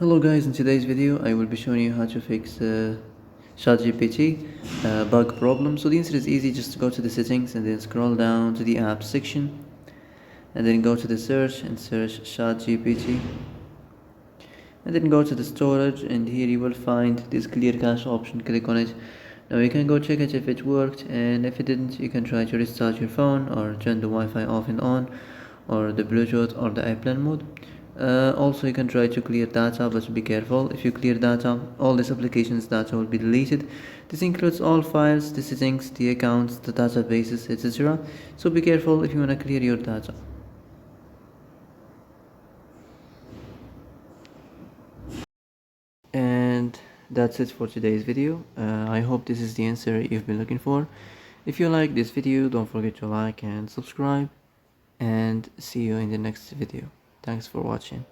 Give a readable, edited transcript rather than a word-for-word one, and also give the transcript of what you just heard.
Hello guys, in today's video I will be showing you how to fix Chatgpt bug problem. So the answer is easy, just go to the settings and then scroll down to the apps section and then go to the search and search Chatgpt and then go to the storage, and here you will find this clear cache option. Click on it. Now you can go check it if it worked, and if it didn't you can try to restart your phone or turn the Wi-Fi off and on, or the Bluetooth or the airplane mode. Also you can try to clear data, but be careful. If you clear data, all this application's data will be deleted. This includes all files, the settings, the accounts, the databases, etc. So be careful if you want to clear your data. And that's it for today's video. I hope this is the answer you've been looking for. If you like this video, don't forget to like and subscribe, and see you in the next video. Thanks for watching.